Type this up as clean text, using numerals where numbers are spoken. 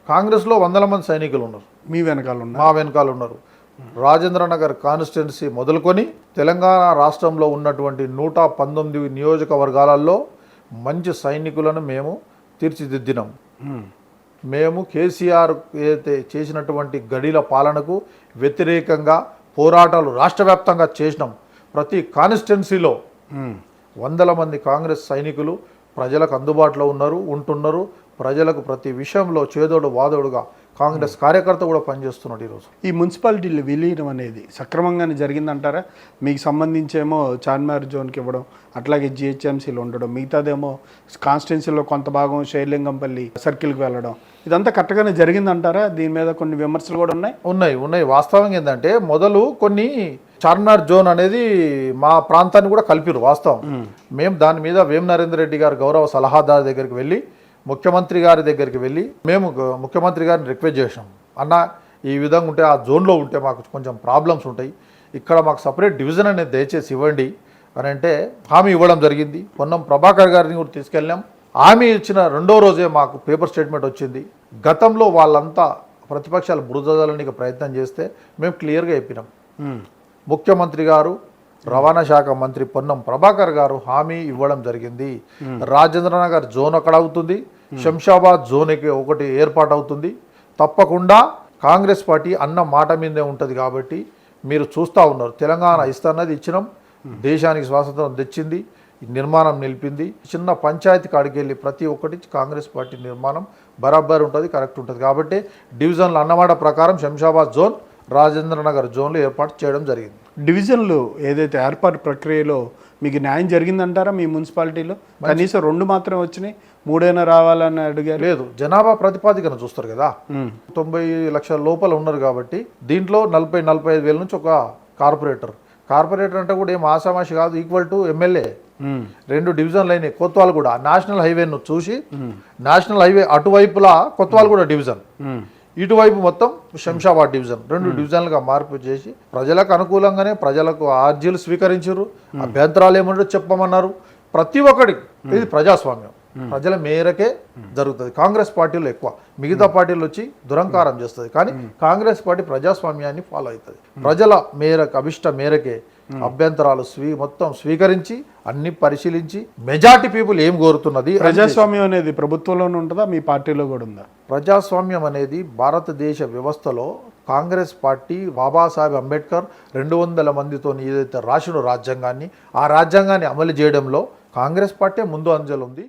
కాంగ్రెస్లో వందల మంది సైనికులు ఉన్నారు. మీ వెనకాల ఉన్నారు? మా వెనకాల ఉన్నారు. రాజేంద్రనగర్ కాన్స్టిట్యున్సీ మొదలుకొని తెలంగాణ రాష్ట్రంలో ఉన్నటువంటి 119 నియోజకవర్గాలలో మంచి సైనికులను మేము తీర్చిదిద్దినాం. మేము కేసీఆర్ ఏదైతే చేసినటువంటి గడిల పాలనకు వ్యతిరేకంగా పోరాటాలు రాష్ట్ర వ్యాప్తంగా చేసినాం. ప్రతి కాన్స్టిట్యున్సీలో వందల మంది కాంగ్రెస్ సైనికులు ప్రజలకు అందుబాటులో ఉంటున్నారు. ప్రజలకు ప్రతి విషయంలో చేదోడు వాదోడుగా కాంగ్రెస్ కార్యకర్త కూడా పనిచేస్తున్నాడు. ఈరోజు ఈ మున్సిపాలిటీలు విలీనం అనేది సక్రమంగానే జరిగిందంటారా? మీకు సంబంధించేమో చార్మినార్ జోన్కి ఇవ్వడం, అట్లాగే జిహెచ్ఎంసీలో ఉండడం, మిగతాదేమో కాన్స్టిట్యున్సీలో కొంత భాగం షేర్లింగంపల్లి సర్కిల్కి వెళ్ళడం, ఇదంతా కరెక్ట్గానే జరిగిందంటారా? దీని మీద కొన్ని విమర్శలు కూడా ఉన్నాయి. వాస్తవంగా ఏంటంటే మొదలు కొన్ని చార్మినార్ జోన్ అనేది మా ప్రాంతాన్ని కూడా కలిపిరు. వాస్తవం. మేము దాని మీద వేం నరేందర్ రెడ్డి గారు గౌరవ సలహాదారు దగ్గరికి వెళ్ళి, ముఖ్యమంత్రి గారి దగ్గరికి వెళ్ళి మేము ముఖ్యమంత్రి గారిని రిక్వెస్ట్ చేసాం. అన్న, ఈ విధంగా ఉంటే ఆ జోన్లో ఉంటే మాకు కొంచెం ప్రాబ్లమ్స్ ఉంటాయి, ఇక్కడ మాకు సపరేట్ డివిజన్ అనేది దయచేసి ఇవ్వండి అని అంటే హామీ ఇవ్వడం జరిగింది. పొన్నం ప్రభాకర్ గారిని కూడా తీసుకెళ్ళాం. హామీ ఇచ్చిన రెండో రోజే మాకు పేపర్ స్టేట్మెంట్ వచ్చింది. గతంలో వాళ్ళంతా ప్రతిపక్షాలు బురదలనికి ప్రయత్నం చేస్తే మేము క్లియర్గా చెప్పినాం. ముఖ్యమంత్రి గారు, రవాణా శాఖ మంత్రి పొన్నం ప్రభాకర్ గారు హామీ ఇవ్వడం జరిగింది. రాజేంద్రనగర్ జోన్ అక్కడ అవుతుంది, శంషాబాద్ జోన్ ఒకటి ఏర్పాటు అవుతుంది. తప్పకుండా కాంగ్రెస్ పార్టీ అన్న మాట మీదే ఉంటుంది. కాబట్టి మీరు చూస్తూ ఉన్నారు, తెలంగాణ ఇస్తున్నది ఇచ్చినాం, దేశానికి స్వాతంత్రం తెచ్చింది, నిర్మాణం నిలిపింది. చిన్న పంచాయతీ కాడికి వెళ్ళి ప్రతి ఒక్కటి కాంగ్రెస్ పార్టీ నిర్మాణం బరాబర్ ఉంటుంది, కరెక్ట్ ఉంటుంది. కాబట్టి డివిజన్లు అన్నమాట ప్రకారం శంషాబాద్ జోన్, రాజేంద్రనగర్ జోన్లు ఏర్పాటు చేయడం జరిగింది. డివిజన్లు ఏదైతే ఏర్పాటు ప్రక్రియలో మీకు న్యాయం జరిగిందంటారా? మీ మున్సిపాలిటీలో కనీసం 2 మాత్రమే వచ్చినాయి, 3 రావాలని అడిగారు. లేదు, జనాభా ప్రతిపాదికన చూస్తారు కదా, 90 లక్షల లోపల ఉన్నారు. కాబట్టి దీంట్లో 40-45 వేల నుంచి ఒక కార్పొరేటర్ అంటే కూడా ఏం ఆసామాషి కాదు, ఈక్వల్ టు ఎమ్మెల్యే. 2 డివిజన్లు అయినాయి. కొత్తవాళ్ళు కూడా నేషనల్ హైవేను చూసి, నేషనల్ హైవే అటువైపులా కొత్తవాళ్ళు కూడా డివిజన్, ఇటువైపు మొత్తం శంషాబాద్ డివిజన్, 2 డివిజన్లుగా మార్పు చేసి ప్రజలకు అనుకూలంగానే ప్రజలకు ఆర్జీలు స్వీకరించారు. అభ్యంతరాలు ఏమన్నా చెప్పమన్నారు. ప్రతి ఒక్కడికి ఇది ప్రజాస్వామ్యం, ప్రజల మేరకే జరుగుతుంది. కాంగ్రెస్ పార్టీలో ఎక్కువ, మిగతా పార్టీలు వచ్చి దురంకారం చేస్తుంది. కానీ కాంగ్రెస్ పార్టీ ప్రజాస్వామ్యాన్ని ఫాలో అవుతుంది. ప్రజల మేరకు, అభిష్ట మేరకే అభ్యంతరాలు మొత్తం స్వీకరించి అన్ని పరిశీలించి మెజార్టీ పీపుల్ ఏం కోరుతున్నది. ప్రజాస్వామ్యం అనేది ప్రభుత్వంలోనే ఉంటుందా, మీ పార్టీలో కూడా ఉందా? ప్రజాస్వామ్యం అనేది భారతదేశ వ్యవస్థలో కాంగ్రెస్ పార్టీ బాబాసాహెబ్ అంబేద్కర్ 200 మందితో ఏదైతే రాసిన రాజ్యాంగాన్ని, ఆ రాజ్యాంగాన్ని అమలు చేయడంలో కాంగ్రెస్ పార్టీ ముందు అంజలు ఉంది.